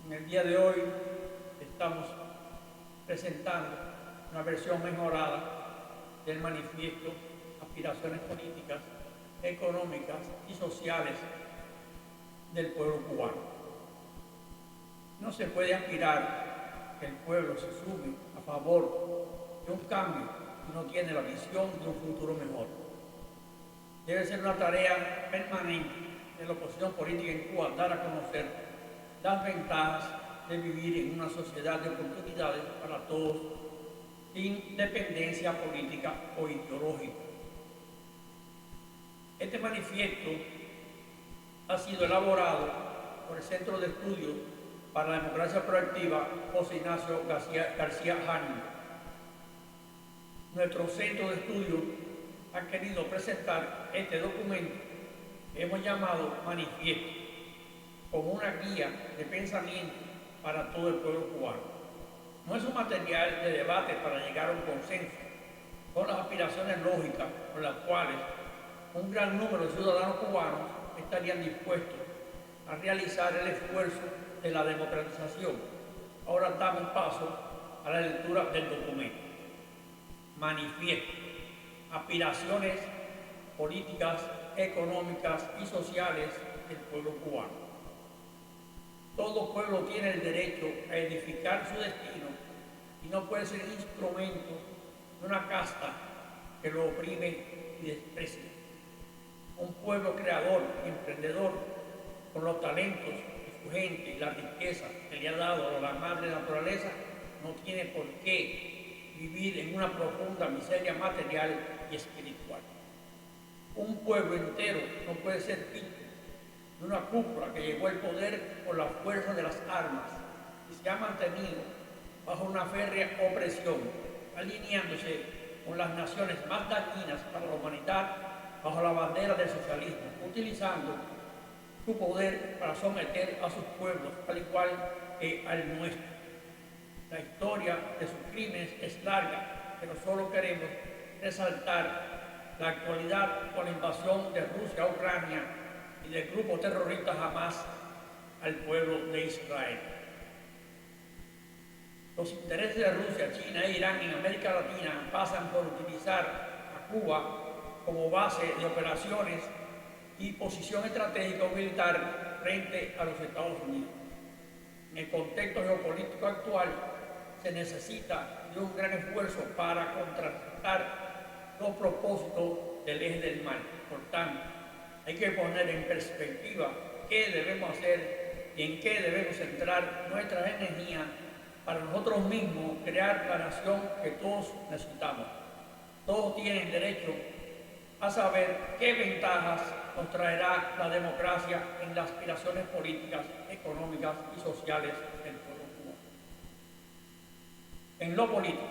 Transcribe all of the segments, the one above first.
En el día de hoy estamos presentando una versión mejorada del manifiesto Aspiraciones políticas, económicas y sociales del pueblo cubano. No se puede aspirar que el pueblo se sume a favor de un cambio si no tiene la visión de un futuro mejor. Debe ser una tarea permanente de la oposición política en Cuba dar a conocer las ventajas de vivir en una sociedad de oportunidades para todos, sin dependencia política o ideológica. Este manifiesto ha sido elaborado por el Centro de Estudios para la Democracia Proactiva José Ignacio García Jaime. Nuestro Centro de Estudios ha querido presentar este documento que hemos llamado manifiesto como una guía de pensamiento para todo el pueblo cubano. No es un material de debate para llegar a un consenso, son las aspiraciones lógicas por las cuales un gran número de ciudadanos cubanos estarían dispuestos a realizar el esfuerzo de la democratización. Ahora damos paso a la lectura del documento. Manifiesto, aspiraciones políticas, económicas y sociales del pueblo cubano. Todo pueblo tiene el derecho a edificar su destino y no puede ser instrumento de una casta que lo oprime y desprecia. Un pueblo creador, emprendedor, con los talentos de su gente y la riqueza que le ha dado la madre naturaleza, no tiene por qué vivir en una profunda miseria material y espiritual. Un pueblo entero no puede ser víctima de una cúpula que llegó al poder por la fuerza de las armas y se ha mantenido bajo una férrea opresión, alineándose con las naciones más dañinas para la humanidad bajo la bandera del socialismo, utilizando su poder para someter a sus pueblos, al igual que al nuestro. La historia de sus crímenes es larga, pero solo queremos resaltar la actualidad con la invasión de Rusia a Ucrania y del grupo terrorista Hamas al pueblo de Israel. Los intereses de Rusia, China e Irán en América Latina pasan por utilizar a Cuba como base de operaciones y posición estratégica o militar frente a los Estados Unidos. En el contexto geopolítico actual se necesita de un gran esfuerzo para contrarrestar los propósitos del eje del mal. Por tanto, hay que poner en perspectiva qué debemos hacer y en qué debemos centrar nuestras energías para nosotros mismos crear la nación que todos necesitamos. Todos tienen derecho a saber qué ventajas nos traerá la democracia en las aspiraciones políticas, económicas y sociales del pueblo cubano. En lo político,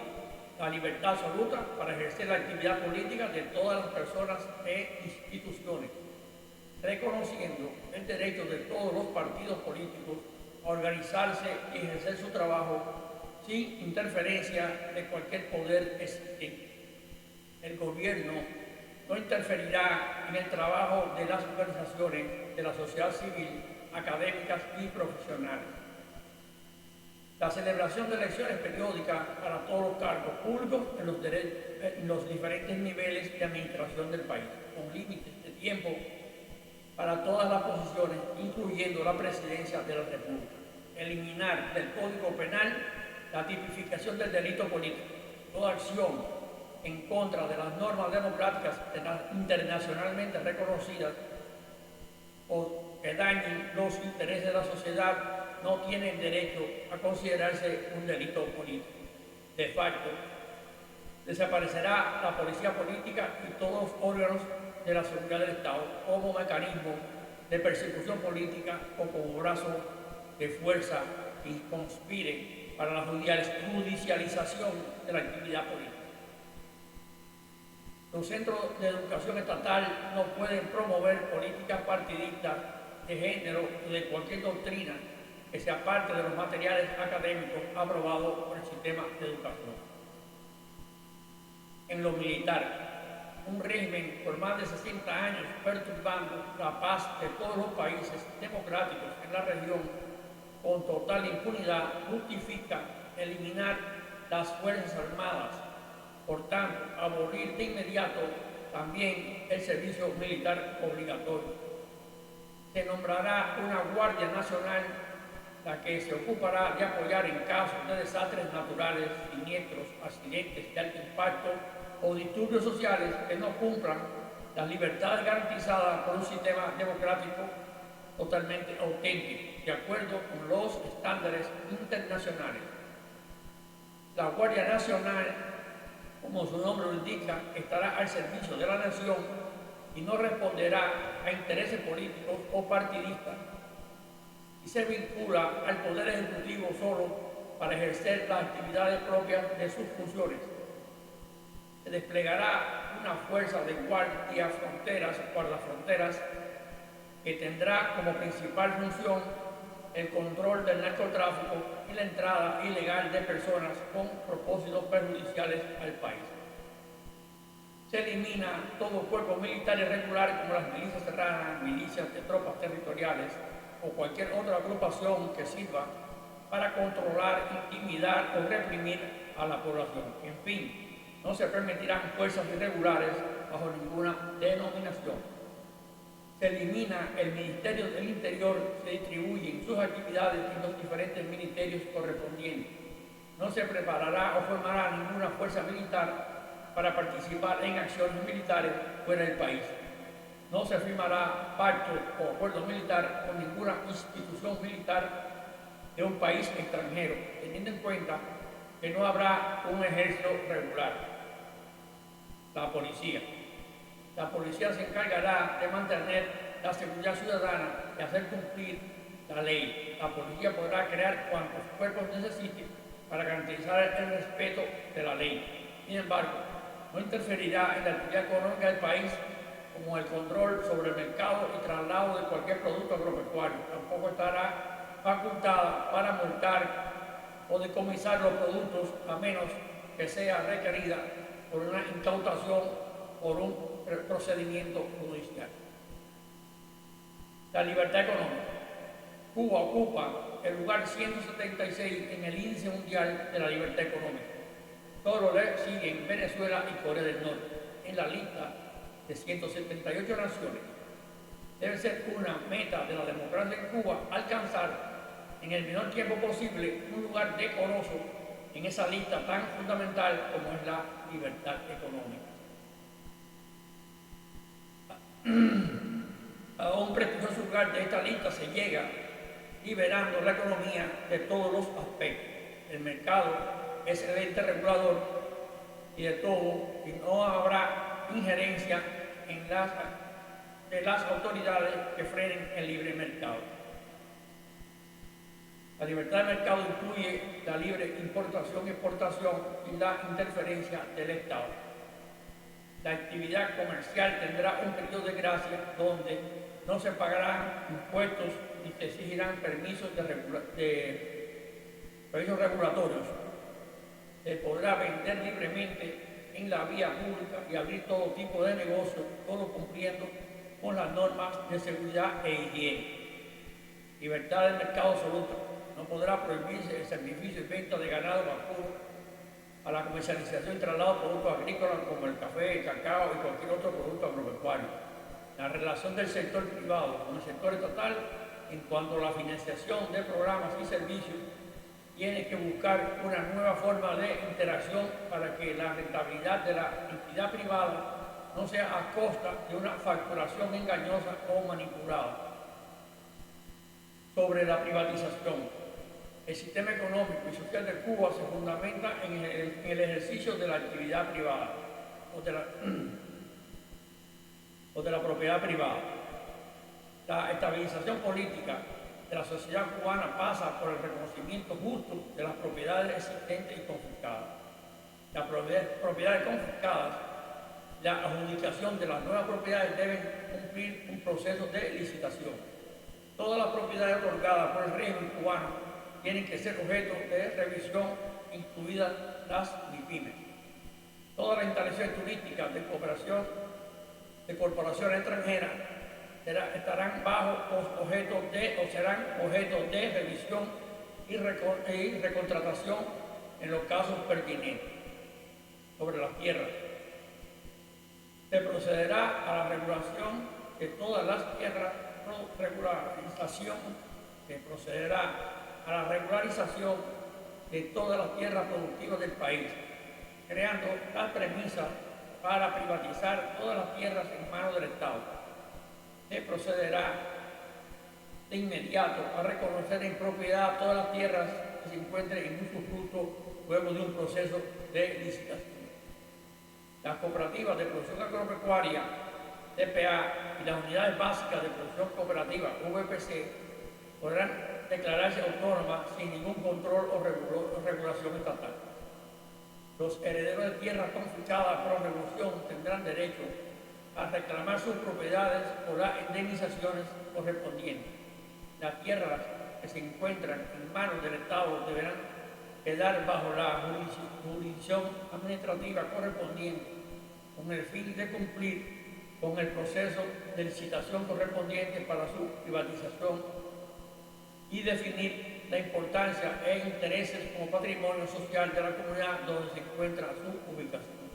la libertad absoluta para ejercer la actividad política de todas las personas e instituciones, reconociendo el derecho de todos los partidos políticos a organizarse y ejercer su trabajo sin interferencia de cualquier poder existente. El gobierno no interferirá en el trabajo de las organizaciones de la sociedad civil, académicas y profesionales. La celebración de elecciones periódicas para todos los cargos públicos en los diferentes niveles de administración del país, con límites de tiempo para todas las posiciones, incluyendo la presidencia de la República. Eliminar del Código Penal la tipificación del delito político. Toda acción en contra de las normas democráticas internacionalmente reconocidas o que dañen los intereses de la sociedad no tienen derecho a considerarse un delito político. De facto, desaparecerá la policía política y todos los órganos de la seguridad del Estado como mecanismo de persecución política o como brazo de fuerza que conspire para la judicialización de la actividad política. Los centros de educación estatal no pueden promover políticas partidistas de género o de cualquier doctrina que sea parte de los materiales académicos aprobados por el sistema de educación. En lo militar, un régimen por más de 60 años perturbando la paz de todos los países democráticos en la región con total impunidad justifica eliminar las Fuerzas Armadas. Por tanto, abolir de inmediato también el servicio militar obligatorio. Se nombrará una Guardia Nacional, la que se ocupará de apoyar en casos de desastres naturales, siniestros, accidentes de alto impacto o disturbios sociales que no cumplan las libertades garantizadas por un sistema democrático totalmente auténtico, de acuerdo con los estándares internacionales. La Guardia Nacional, como su nombre lo indica, estará al servicio de la nación y no responderá a intereses políticos o partidistas, y se vincula al Poder Ejecutivo solo para ejercer las actividades propias de sus funciones. Se desplegará una fuerza de guardia fronteras, guardafronteras, que tendrá como principal función el control del narcotráfico y la entrada ilegal de personas con propósitos perjudiciales al país. Se elimina todo cuerpo militar irregular como las milicias serranas, milicias de tropas territoriales o cualquier otra agrupación que sirva para controlar, intimidar o reprimir a la población. En fin, no se permitirán fuerzas irregulares bajo ninguna denominación. Se elimina el Ministerio del Interior, se distribuyen sus actividades en los diferentes ministerios correspondientes. No se preparará o formará ninguna fuerza militar para participar en acciones militares fuera del país. No se firmará pacto o acuerdo militar con ninguna institución militar de un país extranjero, teniendo en cuenta que no habrá un ejército regular. La policía. La policía se encargará de mantener la seguridad ciudadana y hacer cumplir la ley. La policía podrá crear cuantos cuerpos necesite para garantizar el respeto de la ley. Sin embargo, no interferirá en la actividad económica del país, como el control sobre el mercado y traslado de cualquier producto agropecuario. Tampoco estará facultada para multar o decomisar los productos a menos que sea requerida por una incautación por un procedimiento judicial. La libertad económica. Cuba ocupa el lugar 176 en el índice mundial de la libertad económica. Solo le siguen Venezuela y Corea del Norte en la lista de 178 naciones. Debe ser una meta de la democracia en Cuba alcanzar en el menor tiempo posible un lugar decoroso en esa lista tan fundamental como es la libertad económica. A un prestigioso lugar de esta lista se llega liberando la economía de todos los aspectos. El mercado es el ente regulador y de todo, y no habrá injerencia de las autoridades que frenen el libre mercado. La libertad de mercado incluye la libre importación y exportación y la interferencia del Estado. La actividad comercial tendrá un periodo de gracia donde no se pagarán impuestos ni se exigirán permisos regulatorios. Se podrá vender libremente en la vía pública y abrir todo tipo de negocios, todo cumpliendo con las normas de seguridad e higiene. Libertad del mercado absoluta. No podrá prohibirse el sacrificio y venta de ganado vacuno, a la comercialización y traslado de productos agrícolas como el café, el cacao y cualquier otro producto agropecuario. La relación del sector privado con el sector estatal en cuanto a la financiación de programas y servicios tiene que buscar una nueva forma de interacción para que la rentabilidad de la entidad privada no sea a costa de una facturación engañosa o manipulada. Sobre la privatización. El sistema económico y social de Cuba se fundamenta en el ejercicio de la actividad privada o de la propiedad privada. La estabilización política de la sociedad cubana pasa por el reconocimiento justo de las propiedades existentes y confiscadas. Las propiedades confiscadas, la adjudicación de las nuevas propiedades deben cumplir un proceso de licitación. Todas las propiedades otorgadas por el régimen cubano tienen que ser objeto de revisión, incluidas las MIPYMES. Todas las instalaciones turísticas de cooperación de corporaciones extranjeras estarán bajo serán objeto de revisión y recontratación en los casos pertinentes sobre las tierras. Se procederá a la regulación de todas las tierras, se procederá a la regularización de todas las tierras productivas del país, creando las premisas para privatizar todas las tierras en manos del Estado. Se procederá de inmediato a reconocer en propiedad todas las tierras que se encuentren en usufructo luego de un proceso de licitación. Las cooperativas de producción agropecuaria, TPA, y las unidades básicas de producción cooperativa, VPC, podrán declararse autónomas sin ningún control o regulación estatal. Los herederos de tierras confiscadas por la revolución tendrán derecho a reclamar sus propiedades por las indemnizaciones correspondientes. Las tierras que se encuentran en manos del Estado deberán quedar bajo la jurisdicción administrativa correspondiente con el fin de cumplir con el proceso de licitación correspondiente para su privatización y definir la importancia e intereses como patrimonio social de la comunidad donde se encuentra su ubicación.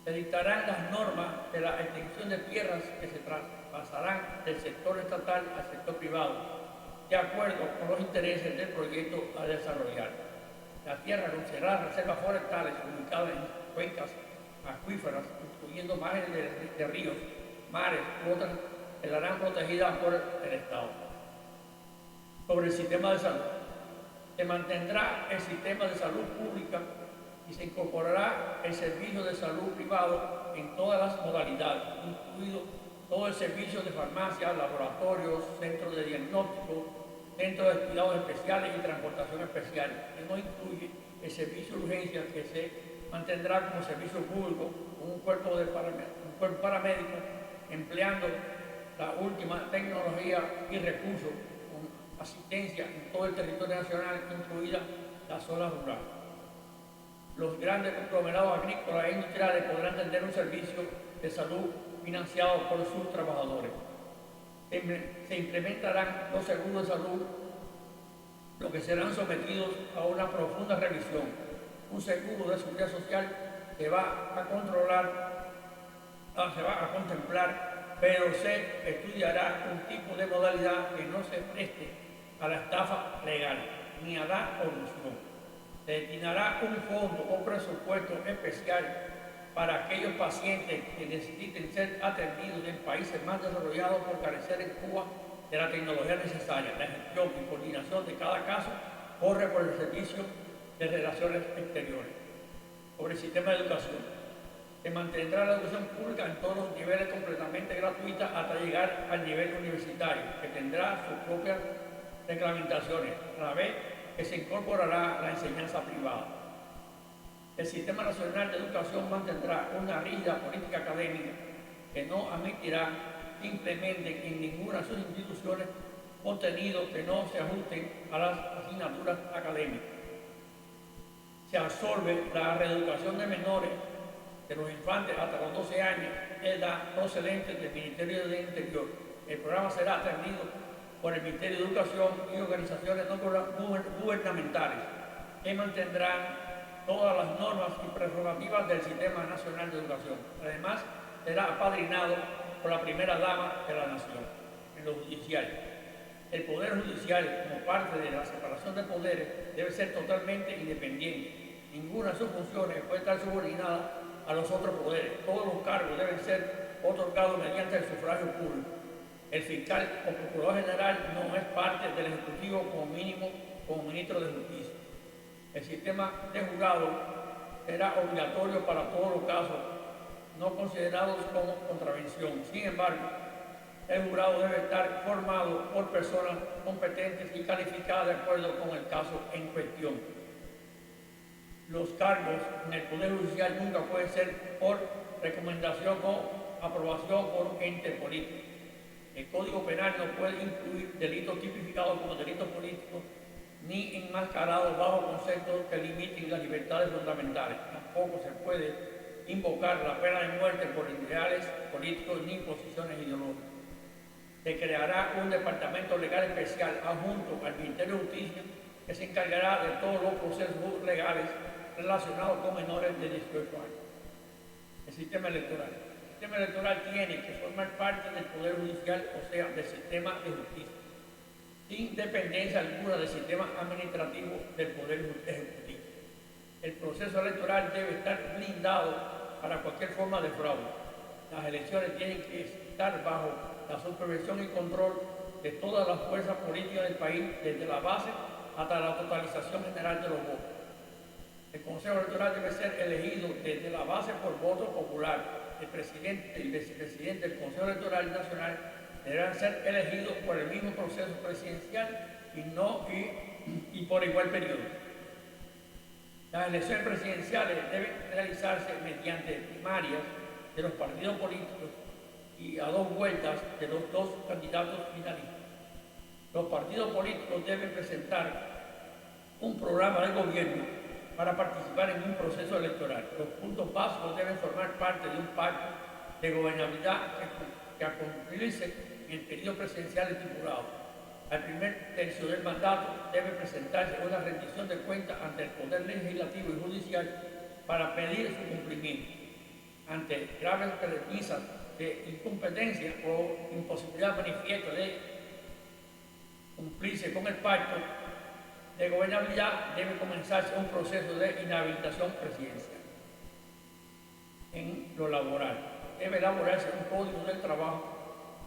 Se dictarán las normas de la extensión de tierras que se traspasarán del sector estatal al sector privado, de acuerdo con los intereses del proyecto a desarrollar. La tierra considerada reservas forestales ubicadas en cuencas acuíferas, incluyendo márgenes de ríos, mares u otras, quedarán protegidas por el Estado. Sobre el sistema de salud. Se mantendrá el sistema de salud pública y se incorporará el servicio de salud privado en todas las modalidades, incluido todo el servicio de farmacia, laboratorios, centros de diagnóstico, centros de cuidados especiales y transportación especial, que no incluye el servicio de urgencia que se mantendrá como servicio público con un cuerpo paramédico empleando la última tecnología y recursos con asistencia en todo el territorio nacional, incluida la zona rural. Los grandes conglomerados agrícolas e industriales podrán tener un servicio de salud financiado por sus trabajadores. Se implementarán los seguros de salud, los que serán sometidos a una profunda revisión. Un seguro de seguridad social se va a contemplar, pero se estudiará un tipo de modalidad que no se preste a la estafa legal ni a la corrupción. Se destinará un fondo o presupuesto especial para aquellos pacientes que necesiten ser atendidos en países más desarrollados por carecer en Cuba de la tecnología necesaria. La gestión y coordinación de cada caso corre por el Servicio de Relaciones Exteriores. Sobre el sistema de educación. Se mantendrá la educación pública en todos los niveles completamente gratuita hasta llegar al nivel universitario, que tendrá sus propias reglamentaciones, a la vez que se incorporará la enseñanza privada. El Sistema Nacional de Educación mantendrá una rígida política académica que no admitirá simplemente en ninguna de sus instituciones contenidos que no se ajusten a las asignaturas académicas. Se absorbe la reeducación de menores de los infantes hasta los 12 años de edad procedentes del Ministerio del Interior. El programa será atendido por el Ministerio de Educación y organizaciones no gubernamentales que mantendrán todas las normas y prerrogativas del Sistema Nacional de Educación. Además, será apadrinado por la primera dama de la nación. En lo judicial, el Poder Judicial, como parte de la separación de poderes, debe ser totalmente independiente. Ninguna de sus funciones puede estar subordinada a los otros poderes. Todos los cargos deben ser otorgados mediante el sufragio público. El fiscal o procurador general no es parte del Ejecutivo como mínimo como ministro de Justicia. El sistema de juzgado será obligatorio para todos los casos no considerados como contravención. Sin embargo, el jurado debe estar formado por personas competentes y calificadas de acuerdo con el caso en cuestión. Los cargos en el Poder Judicial nunca pueden ser por recomendación o aprobación por un ente político. El Código Penal no puede incluir delitos tipificados como delitos políticos ni enmascarados bajo conceptos que limiten las libertades fundamentales. Tampoco se puede invocar la pena de muerte por ideales políticos ni posiciones ideológicas. Se creará un departamento legal especial adjunto al Ministerio de Justicia que se encargará de todos los procesos legales relacionados con menores de 18 años. El sistema electoral. El sistema electoral tiene que formar parte del Poder Judicial, o sea, del sistema de justicia, sin dependencia alguna del sistema administrativo del Poder Ejecutivo. El proceso electoral debe estar blindado para cualquier forma de fraude. Las elecciones tienen que estar bajo la supervisión y control de todas las fuerzas políticas del país, desde la base hasta la totalización general de los votos. El Consejo Electoral debe ser elegido desde la base por voto popular. El presidente y el vicepresidente del Consejo Electoral Nacional deberán ser elegidos por el mismo proceso presidencial y por igual periodo. Las elecciones presidenciales deben realizarse mediante primarias de los partidos políticos y a 2 vueltas de los 2 candidatos finalistas. Los partidos políticos deben presentar un programa de gobierno para participar en un proceso electoral. Los puntos básicos deben formar parte de un pacto de gobernabilidad que a cumplirse en el periodo presidencial estipulado. Al primer tercio del mandato debe presentarse una rendición de cuentas ante el Poder Legislativo y Judicial para pedir su cumplimiento. Ante graves premisas de incompetencia o imposibilidad manifiesta de cumplirse con el pacto de gobernabilidad, debe comenzarse un proceso de inhabilitación presidencial. En lo laboral, debe elaborarse un código del trabajo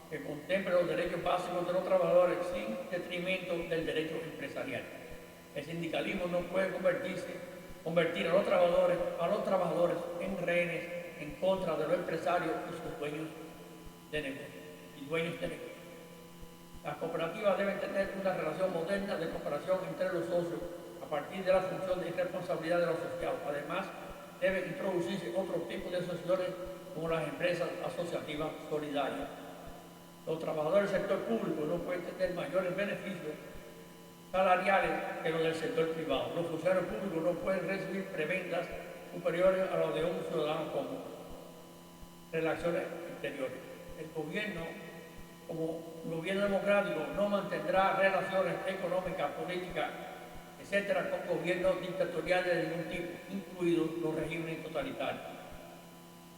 que contemple los derechos básicos de los trabajadores sin detrimento del derecho empresarial. El sindicalismo no puede convertir a los trabajadores en rehenes en contra de los empresarios y sus dueños de negocio. Las cooperativas deben tener una relación moderna de cooperación entre los socios a partir de la función de responsabilidad de los asociados. Además, deben introducirse otros tipos de asociaciones como las empresas asociativas solidarias. Los trabajadores del sector público no pueden tener mayores beneficios salariales que los del sector privado. Los funcionarios públicos no pueden recibir prebendas superiores a los de un ciudadano común. Relaciones exteriores. El gobierno, como gobierno democrático, no mantendrá relaciones económicas, políticas, etcétera, con gobiernos dictatoriales de ningún tipo, incluidos los regímenes totalitarios.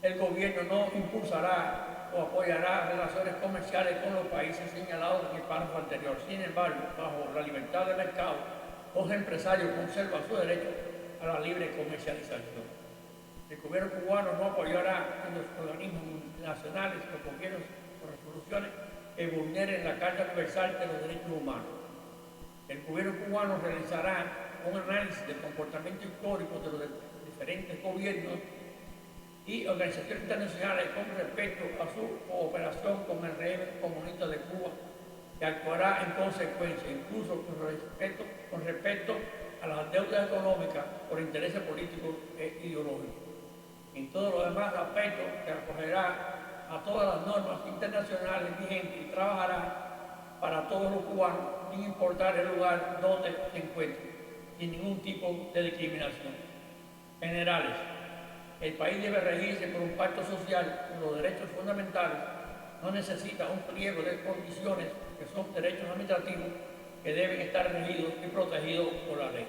El gobierno no impulsará o apoyará relaciones comerciales con los países señalados en el párrafo anterior. Sin embargo, bajo la libertad de mercado, los empresarios conservan su derecho a la libre comercialización. El gobierno cubano no apoyará en los organismos nacionales o gobiernos o resoluciones que vulneren la Carta Universal de los Derechos Humanos. El gobierno cubano realizará un análisis del comportamiento histórico de los diferentes gobiernos y organizaciones internacionales con respecto a su cooperación con el régimen comunista de Cuba, que actuará en consecuencia, incluso con respecto a las deudas económicas por intereses políticos e ideológicos. En todos los demás aspectos, que acogerá a todas las normas internacionales vigentes y trabajará para todos los cubanos, sin importar el lugar donde se encuentren, sin ningún tipo de discriminación. Generales. El país debe regirse por un pacto social con los derechos fundamentales. No necesita un pliego de condiciones que son derechos administrativos que deben estar regidos y protegidos por la ley.